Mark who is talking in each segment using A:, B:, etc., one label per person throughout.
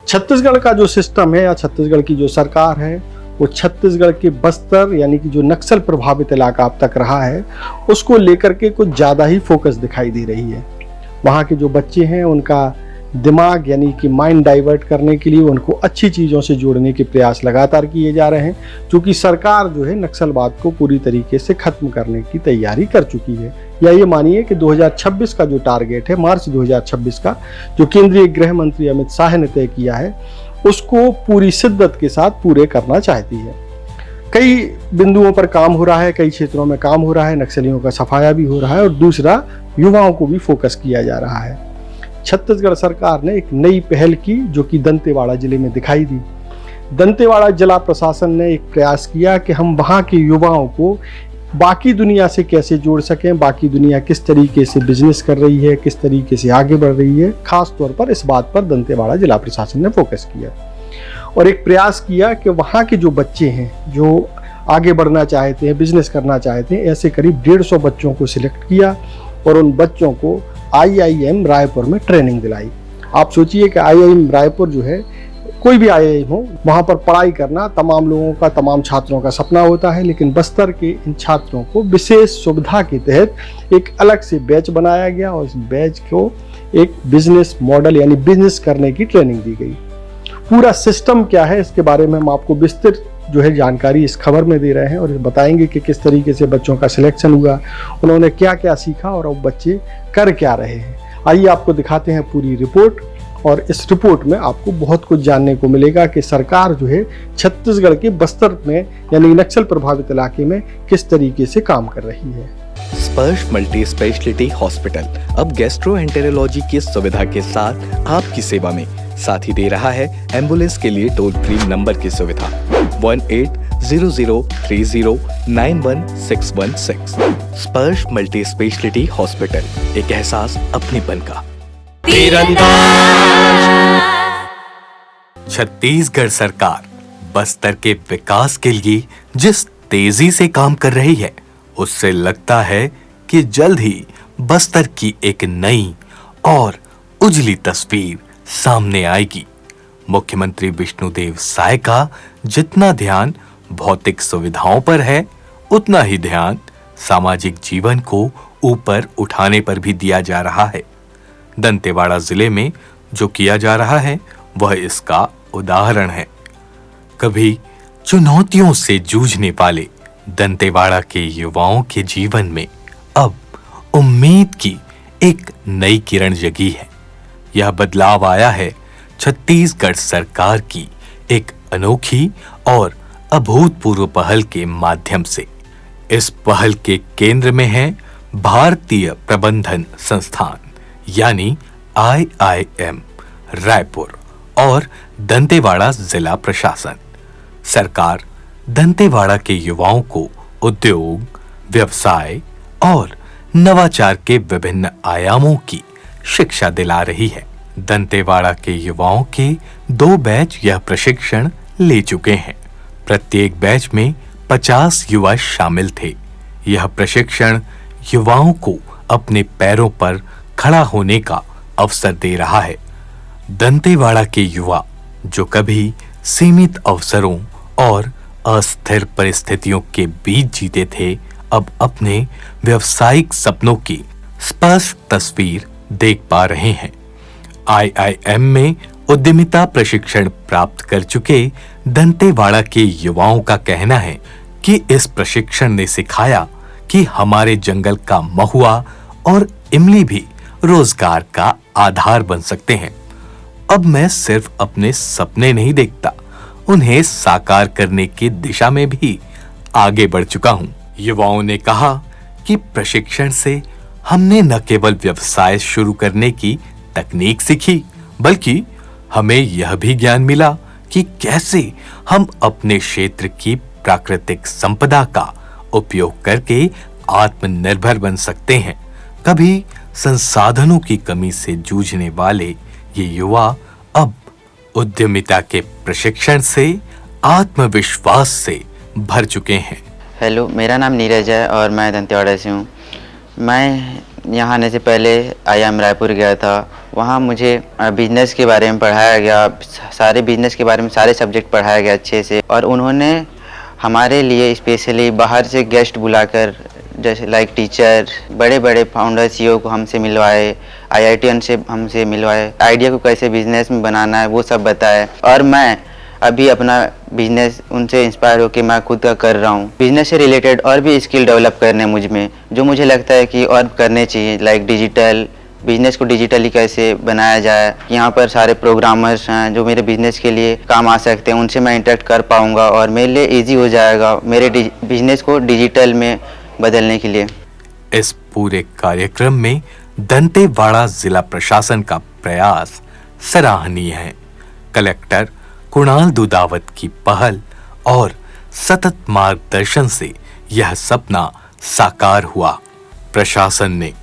A: छत्तीसगढ़ का जो सिस्टम है या छत्तीसगढ़ की जो सरकार है वो छत्तीसगढ़ के बस्तर यानी कि जो नक्सल प्रभावित इलाका अब तक रहा है उसको लेकर के कुछ ज़्यादा ही फोकस दिखाई दे रही है। वहाँ के जो बच्चे हैं उनका दिमाग यानी कि माइंड डाइवर्ट करने के लिए उनको अच्छी चीज़ों से जोड़ने के प्रयास लगातार किए जा रहे हैं, क्योंकि सरकार जो है नक्सलवाद को पूरी तरीके से ख़त्म करने की तैयारी कर चुकी है। या ये मानिए कि 2026 का जो टारगेट है, मार्च 2026 का, जो केंद्रीय गृह मंत्री अमित शाह ने तय किया है, उसको पूरी शिद्दत के साथ पूरे करना चाहती है। कई बिंदुओं पर काम हो रहा है, कई क्षेत्रों में काम हो रहा है, नक्सलियों का सफाया भी हो रहा है और दूसरा युवाओं को भी फोकस किया जा रहा है। छत्तीसगढ़ सरकार ने एक नई पहल की जो कि दंतेवाड़ा जिले में दिखाई दी। दंतेवाड़ा जिला प्रशासन ने एक प्रयास किया कि हम वहाँ के युवाओं को बाकी दुनिया से कैसे जोड़ सकें, बाकी दुनिया किस तरीके से बिजनेस कर रही है, किस तरीके से आगे बढ़ रही है। खास तौर पर इस बात पर दंतेवाड़ा जिला प्रशासन ने फोकस किया और एक प्रयास किया कि वहाँ के जो बच्चे हैं जो आगे बढ़ना चाहते हैं, बिजनेस करना चाहते हैं, ऐसे करीब 150 बच्चों को सिलेक्ट किया और उन बच्चों को IIM रायपुर में ट्रेनिंग दिलाई। आप सोचिए कि IIM रायपुर जो है, कोई भी IIM हो, वहाँ पर पढ़ाई करना तमाम लोगों का, तमाम छात्रों का सपना होता है, लेकिन बस्तर के इन छात्रों को विशेष सुविधा के तहत एक अलग से बैच बनाया गया और इस बैच को एक बिजनेस मॉडल यानी बिजनेस करने की ट्रेनिंग दी गई। पूरा सिस्टम क्या है इसके बारे में हम आपको विस्तृत जो है जानकारी इस खबर में दे रहे हैं और बताएंगे कि किस तरीके से बच्चों का सिलेक्शन हुआ, उन्होंने क्या क्या सीखा और अब बच्चे कर क्या रहे हैं। आइए आपको दिखाते हैं पूरी रिपोर्ट और इस रिपोर्ट में आपको बहुत कुछ जानने को मिलेगा कि सरकार जो है छत्तीसगढ़ के बस्तर में यानी नक्सल प्रभावित इलाके में किस तरीके से काम कर रही है।
B: स्पर्श मल्टी स्पेशलिटी हॉस्पिटल अब गैस्ट्रोएंटेरोलॉजी की सुविधा के साथ आपकी सेवा में, साथ ही दे रहा है एम्बुलेंस के लिए टोल फ्री नंबर की सुविधा 180030911616। स्पर्श मल्टी स्पेशलिटी हॉस्पिटल, एक एहसास अपनेपन का। छत्तीसगढ़ सरकार बस्तर के विकास के लिए जिस तेजी से काम कर रही है, उससे लगता है कि जल्द ही बस्तर की एक नई और उजली तस्वीर सामने आएगी। मुख्यमंत्री विष्णुदेव साय का जितना ध्यान भौतिक सुविधाओं पर है, उतना ही ध्यान सामाजिक जीवन को ऊपर उठाने पर भी दिया जा रहा है। दंतेवाड़ा जिले में जो किया जा रहा है वह इसका उदाहरण है। कभी चुनौतियों से जूझने वाले दंतेवाड़ा के युवाओं के जीवन में अब उम्मीद की एक नई किरण जगी है। यह बदलाव आया है छत्तीसगढ़ सरकार की एक अनोखी और अभूतपूर्व पहल के माध्यम से। इस पहल के केंद्र में है भारतीय प्रबंधन संस्थान यानी IIM रायपुर और दंतेवाड़ा जिला प्रशासन। सरकार दंतेवाड़ा के युवाओं को उद्योग, व्यवसाय और नवाचार के विभिन्न आयामों की शिक्षा दिला रही है। दंतेवाड़ा के युवाओं के 2 बैच यह प्रशिक्षण ले चुके हैं। प्रत्येक बैच में 50 युवा शामिल थे। यह प्रशिक्षण युवाओं को अपने पैरों पर खड़ा होने का अवसर दे रहा है। दंतेवाड़ा के युवा जो कभी सीमित अवसरों और अस्थिर परिस्थितियों के बीच जीते थे, अब अपने व्यावसायिक सपनों की स्पष्ट तस्वीर देख पा रहे हैं। IIM में उद्यमिता प्रशिक्षण प्राप्त कर चुके दंतेवाड़ा के युवाओं का कहना है कि इस प्रशिक्षण ने सिखाया कि हमारे जंगल का महुआ और इमली भी रोजगार का आधार बन सकते हैं। अब मैं सिर्फ अपने सपने नहीं देखता, उन्हें साकार करने की दिशा में भी आगे बढ़ चुका हूं। युवाओं ने कहा कि प्रशिक्षण से हमने न केवल व्यवसाय शुरू करने की तकनीक सीखी, बल्कि हमें यह भी ज्ञान मिला कि कैसे हम अपने क्षेत्र की प्राकृतिक संपदा का उपयोग करके आत्मनिर्भर बन सकते हैं। कभी संसाधनों की कमी से जूझने वाले ये युवा अब उद्यमिता के प्रशिक्षण से आत्मविश्वास से भर चुके हैं।
C: हेलो, मेरा नाम नीरज है और मैं दंतेवाड़ा से हूँ। मैं यहाँ आने से पहले IIM रायपुर गया था। वहाँ मुझे बिजनेस के बारे में पढ़ाया गया, सारे बिजनेस के बारे में सारे सब्जेक्ट पढ़ाया गया अच्छे से। और उन्होंने हमारे लिए स्पेशली बाहर से गेस्ट बुलाकर, जैसे लाइक टीचर, बड़े बड़े फाउंडर सीईओ को हमसे मिलवाए, आईआईटीएन से हमसे मिलवाए, आइडिया को कैसे बिजनेस में बनाना है वो सब बताए। और मैं अभी अपना बिजनेस उनसे इंस्पायर होकर मैं खुद का कर रहा हूँ। बिजनेस से रिलेटेड और भी स्किल डेवलप करने मुझ में, जो मुझे लगता है कि और करने चाहिए, लाइक डिजिटल बिजनेस को डिजिटली कैसे बनाया जाए। यहाँ पर सारे प्रोग्रामर्स हैं जो मेरे बिजनेस के लिए काम आ सकते हैं, उनसे मैं इंटरेक्ट कर पाऊँगा और मेरे लिए ईजी हो जाएगा मेरे बिजनेस को डिजिटल में बदलने के लिए।
B: इस पूरे कार्यक्रम में दंतेवाड़ा जिला प्रशासन का प्रयास सराहनीय है। कलेक्टर कुणाल दुदावत की पहल और सतत मार्गदर्शन से यह सपना साकार हुआ। प्रशासन ने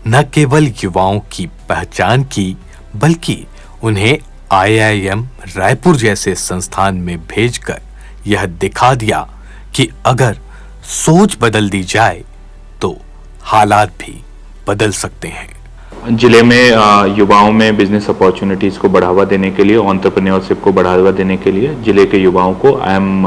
B: न केवल युवाओं की पहचान की, बल्कि उन्हें आईआईएम रायपुर जैसे संस्थान में भेजकर यह दिखा दिया कि अगर सोच बदल दी जाए तो हालात भी बदल सकते हैं।
D: जिले में युवाओं में बिजनेस अपॉर्चुनिटीज को बढ़ावा देने के लिए, एंटरप्रेन्योरशिप को बढ़ावा देने के लिए जिले के युवाओं को आईएम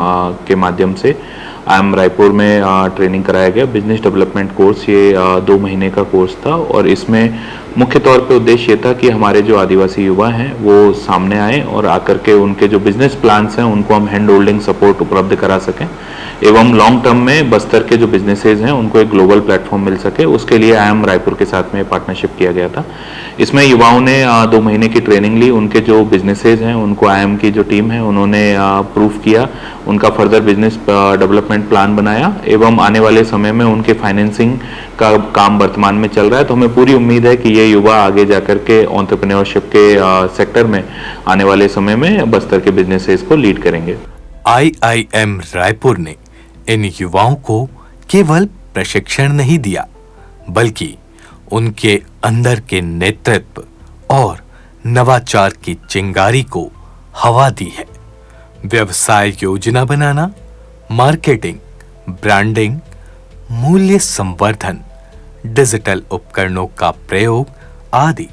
D: के माध्यम से आईएम रायपुर में ट्रेनिंग कराया गया। बिजनेस डेवलपमेंट कोर्स ये 2 महीने का कोर्स था और इसमें मुख्य तौर पे उद्देश्य ये था कि हमारे जो आदिवासी युवा हैं वो सामने आए और आकर के उनके जो बिजनेस प्लान्स हैं उनको हम हैंड होल्डिंग सपोर्ट उपलब्ध करा सकें एवं लॉन्ग टर्म में बस्तर के जो बिजनेसेस हैं उनको एक ग्लोबल प्लेटफॉर्म मिल सके। उसके लिए आईएम रायपुर के साथ में पार्टनरशिप किया गया था। इसमें युवाओं ने 2 महीने की ट्रेनिंग ली। उनके जो बिजनेसेस हैं उनको आईएम की जो टीम है उन्होंने प्रूफ किया, उनका फर्दर बिजनेस डेवलपमेंट प्लान बनाया एवं आने वाले समय में उनके फाइनेंसिंग का काम वर्तमान में चल रहा है। तो हमें पूरी उम्मीद है कि ये युवा आगे जाकर के एंटरप्रेन्योरशिप के सेक्टर में आने वाले समय में बस्तर के बिजनेसेस को लीड करेंगे।
B: आईआईएम रायपुर ने इन युवाओं को केवल प्रशिक्षण नहीं दिया, बल्कि उनके अंदर के नेतृत्व और नवाचार की चिंगारी को हवा दी है। व्यवसाय योजना बनाना, मार्केटिंग, ब्रांडिंग, मूल्य संवर्धन, डिजिटल उपकरणों का प्रयोग आदि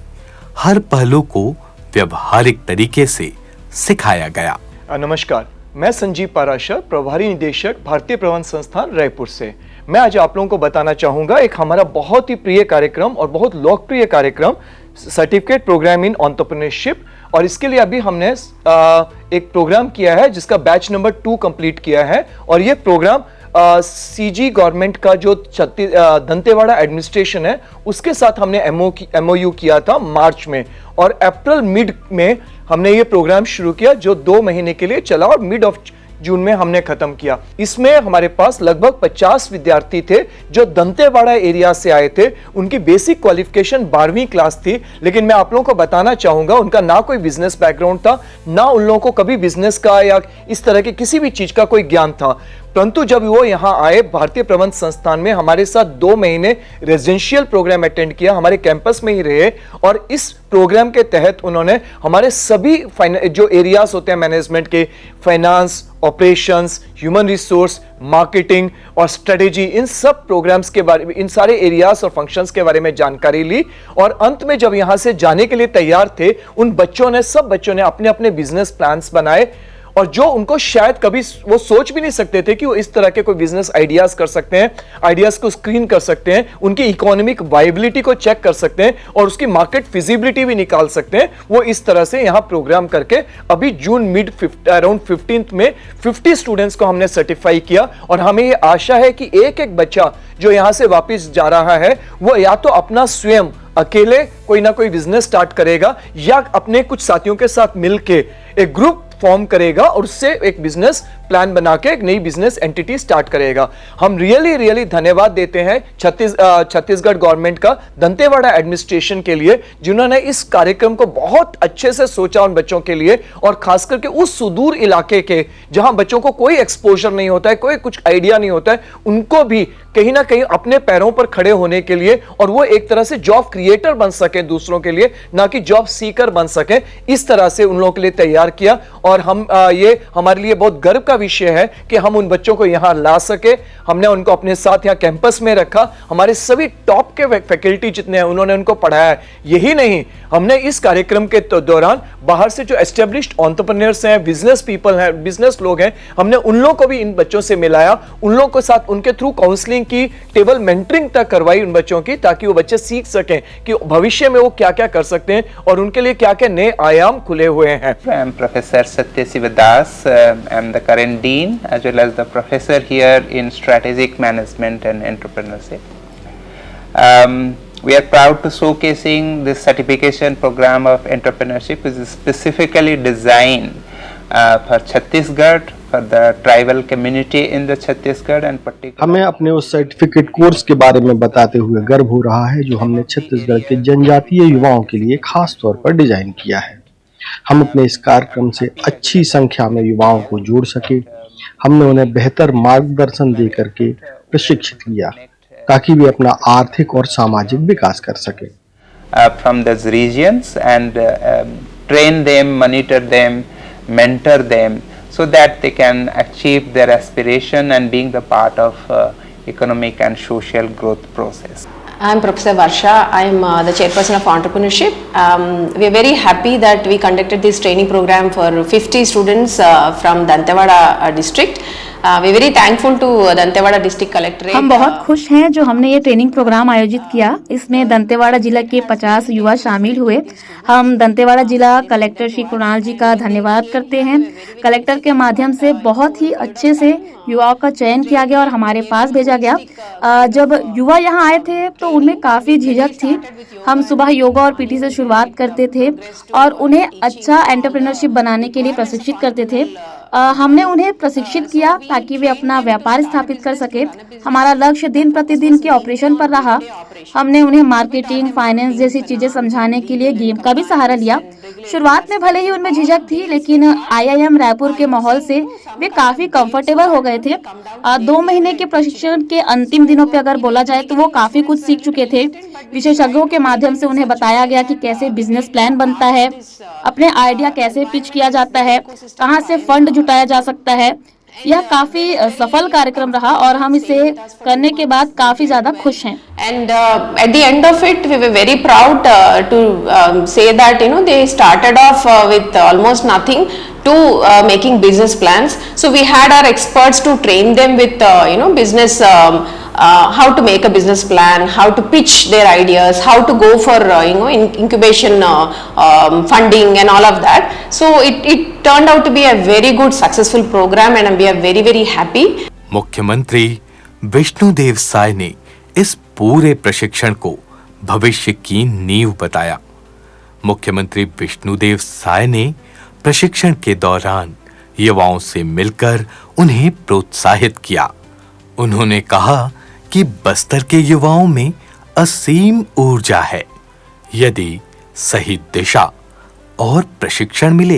B: हर पहलू को व्यवहारिक तरीके से सिखाया गया।
E: नमस्कार, मैं संजीव पाराशर, प्रभारी निदेशक भारतीय प्रबंध संस्थान रायपुर से। मैं आज आप लोगों को बताना चाहूंगा एक हमारा बहुत ही प्रिय कार्यक्रम और बहुत लोकप्रिय कार्यक्रम, सर्टिफिकेट प्रोग्राम इन एंटरप्रेन्योरशिप। और इसके लिए अभी हमने एक प्रोग्राम किया है जिसका बैच नंबर 2 कंप्लीट किया है। और ये प्रोग्राम सीजी गवर्नमेंट का जो दंतेवाड़ा एडमिनिस्ट्रेशन है उसके साथ हमने एमओयू किया था मार्च में, और अप्रैल मिड में हमने ये प्रोग्राम शुरू किया जो 2 महीने के लिए चला और मिड ऑफ जून में हमने खत्म किया। इसमें हमारे पास लगभग 50 विद्यार्थी थे जो दंतेवाड़ा एरिया से आए थे। उनकी बेसिक क्वालिफिकेशन 12वीं क्लास थी, लेकिन मैं आप लोगों को बताना चाहूंगा उनका ना कोई बिजनेस बैकग्राउंड था, ना उन लोगों को कभी बिजनेस का या इस तरह के किसी भी चीज का कोई ज्ञान था। परंतु जब वो यहाँ आए भारतीय प्रबंध संस्थान में, हमारे साथ 2 महीने रेजिडेंशियल प्रोग्राम अटेंड किया, हमारे कैंपस में ही रहे। और इस प्रोग्राम के तहत उन्होंने हमारे सभी जो एरियाज होते हैं मैनेजमेंट के, finance, operations, human resource, marketing और स्ट्रेटेजी, इन सब प्रोग्राम्स के बारे में, इन सारे एरियाज और फंक्शंस के बारे में जानकारी ली। और अंत में जब यहां से जाने के लिए तैयार थे, उन बच्चों ने, सब बच्चों ने अपने अपने बिजनेस प्लान्स बनाए, और जो उनको शायद कभी वो सोच भी नहीं सकते थे कि वो इस तरह के कोई बिजनेस आइडियाज कर सकते हैं, आइडियाज को स्क्रीन कर सकते हैं, उनकी इकोनॉमिक वायबिलिटी को चेक कर सकते हैं और उसकी मार्केट फिजिबिलिटी भी निकाल सकते हैं। वो इस तरह से यहाँ प्रोग्राम करके अभी जून मिड अराउंड 15th में 50 स्टूडेंट्स को हमने सर्टिफाई किया। और हमें ये आशा है कि एक एक बच्चा जो यहाँ से वापिस जा रहा है वो या तो अपना स्वयं अकेले कोई ना कोई बिजनेस स्टार्ट करेगा या अपने कुछ साथियों के साथ मिलके एक ग्रुप फॉर्म करेगा और उससे एक बिजनेस प्लान बना के एक नई बिजनेस एंटिटी स्टार्ट करेगा। हम रियली धन्यवाद देते हैं छत्तीसगढ़ गवर्नमेंट का दंतेवाड़ा एडमिनिस्ट्रेशन के लिए, जिन्होंने इस कार्यक्रम को बहुत अच्छे से सोचा उन बच्चों के लिए, और खास करके उस सुदूर इलाके के जहां बच्चों को कोई एक्सपोजर नहीं होता है, कोई कुछ आइडिया नहीं होता है, उनको भी कहीं ना कहीं अपने पैरों पर खड़े होने के लिए और वो एक तरह से जॉब क्रिएटर बन सके दूसरों के लिए, ना कि जॉब सीकर बन सके, इस तरह से उन लोगों के लिए तैयार किया। और हम ये हमारे लिए बहुत गर्व का विषय है कि हम उन बच्चों को यहाँ ला सके। हमने उनको अपने साथ यहाँ कैंपस में रखा, हमारे सभी टॉप के फैकल्टी जितने हैं उन्होंने उनको पढ़ाया है। यही नहीं, हमने इस कार्यक्रम के दौरान बाहर से जो एस्टेब्लिश्ड एंटरप्रेन्योर्स हैं, बिजनेस पीपल हैं, बिजनेस लोग हैं, हमने उन लोगों को भी इन बच्चों से मिलाया, उन लोगों के साथ उनके थ्रू काउंसलिंग की, टेबल मेंटरिंग तक करवाई उन बच्चों की, ताकि वो बच्चे सीख सकें कि भविष्य में वो क्या क्या कर सकते हैं और उनके लिए क्या क्या नए आयाम खुले हुए हैं।
F: I am Professor Satya Sivadas. I am the current dean as well as the professor here in strategic management and entrepreneurship. We are proud to showcasing this certification program of entrepreneurship, which is specifically designed for Chhattisgarh, for the tribal community in the Chhattisgarh and particularly.
A: हमें अपने उस certificate course के बारे में बताते हुए गर्व हो रहा है जो हमने छत्तीसगढ़ के जनजातीय युवाओं के लिए खास तौर पर डिजाइन किया है। हम अपने इस कार्यक्रम से अच्छी संख्या में युवाओं को जोड़ सके। हमने उन्हें बेहतर मार्गदर्शन दे करके प्रशिक्षित किया ताकि वे अपना आर्थिक और सामाजिक विकास कर सके।
F: From those regions and train them, monitor them, mentor them so that they can achieve their aspiration and being the part of economic and social growth process.
G: I am Professor Varsha. I am the chairperson of entrepreneurship. We are very happy that we conducted this training program for 50 students from Dantewada district. We are very thankful to Dantewada district collectorate.
H: हम बहुत खुश हैं जो हमने ये training programme आयोजित किया। इसमें दंतेवाड़ा जिला के 50 युवा शामिल हुए। हम दंतेवाड़ा जिला कलेक्टर श्री कुणाल जी का धन्यवाद करते हैं। कलेक्टर के माध्यम से बहुत ही अच्छे से युवाओं का चयन किया गया और हमारे पास भेजा गया। जब युवा यहाँ आए थे तो उनमें काफ़ी झिझक थी। हम सुबह योगा और पीटी से शुरुआत करते थे और उन्हें अच्छा एंटरप्रेन्योरशिप बनाने के लिए प्रशिक्षित करते थे। हमने उन्हें प्रशिक्षित किया ताकि वे अपना व्यापार स्थापित कर सके। हमारा लक्ष्य दिन प्रतिदिन के ऑपरेशन पर रहा। हमने उन्हें मार्केटिंग, फाइनेंस जैसी चीजें समझाने के लिए गेम का भी सहारा लिया। शुरुआत में भले ही उनमें झिझक थी, लेकिन IIM रायपुर के माहौल से वे काफी कंफर्टेबल हो गए थे। 2 महीने के प्रशिक्षण के अंतिम दिनों पे अगर बोला जाए तो वो काफी कुछ सीख चुके थे। विशेषज्ञों के माध्यम से उन्हें बताया गया कि कैसे बिजनेस प्लान बनता है, अपने आइडिया कैसे पिच किया जाता है, कहां से फंड जुटाया जा सकता है। यह काफी सफल कार्यक्रम रहा और हम इसे करने के बाद काफी ज्यादा खुश हैं।
G: And at the end of it, we were very proud to say that they started off with almost nothing to making business plans. So we had our experts to train them with business. How to make a business plan, how to pitch their ideas, how to go for incubation funding and all of that. So it turned out to be a very good successful program and we are very very happy.
B: मुख्यमंत्री विष्णुदेव साय ने इस पूरे प्रशिक्षण को भविष्य की नींव बताया। मुख्यमंत्री विष्णुदेव साय ने प्रशिक्षण के दौरान युवाओं से मिलकर उन्हें प्रोत्साहित किया। उन्होंने कहा कि बस्तर के युवाओं में असीम ऊर्जा है। यदि सही दिशा और प्रशिक्षण मिले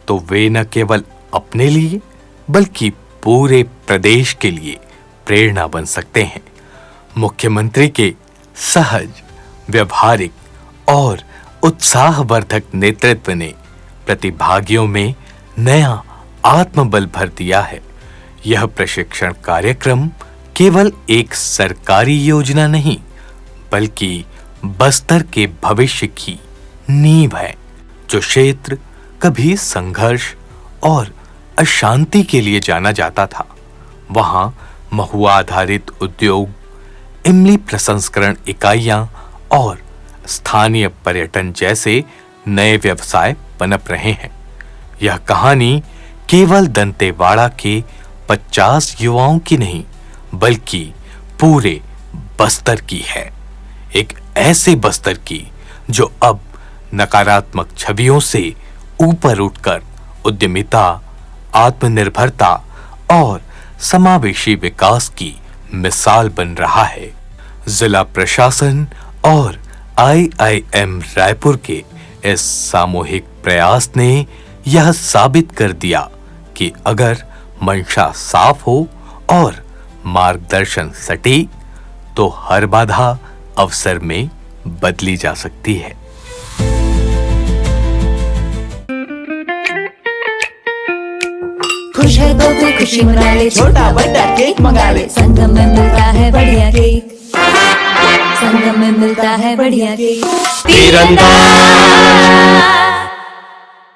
B: तो वे न केवल अपने लिए बल्कि पूरे प्रदेश के लिए प्रेरणा बन सकते हैं। मुख्यमंत्री के सहज, व्यवहारिक और उत्साहवर्धक नेतृत्व ने प्रतिभागियों में नया आत्मबल भर दिया है। यह प्रशिक्षण कार्यक्रम केवल एक सरकारी योजना नहीं, बल्कि बस्तर के भविष्य की नींव है। जो क्षेत्र कभी संघर्ष और अशांति के लिए जाना जाता था, वहां महुआ आधारित उद्योग, इमली प्रसंस्करण इकाइयां और स्थानीय पर्यटन जैसे नए व्यवसाय पनप रहे हैं। यह कहानी केवल दंतेवाड़ा के 50 युवाओं की नहीं, बल्कि पूरे बस्तर की है। एक ऐसे बस्तर की जो अब नकारात्मक छवियों से ऊपर उठकर उद्यमिता, आत्मनिर्भरता और समावेशी विकास की मिसाल बन रहा है। जिला प्रशासन और IIM रायपुर के इस सामूहिक प्रयास ने यह साबित कर दिया कि अगर मंशा साफ हो और मार्गदर्शन सटीक, तो हर बाधा अवसर में बदली जा सकती है।
I: खुश है तो फिर खुशी मना ले, छोटा बड़ा केक मंगा ले। संगम में मिलता है बढ़िया केक, संगम में मिलता है बढ़िया केक। तीरंदाज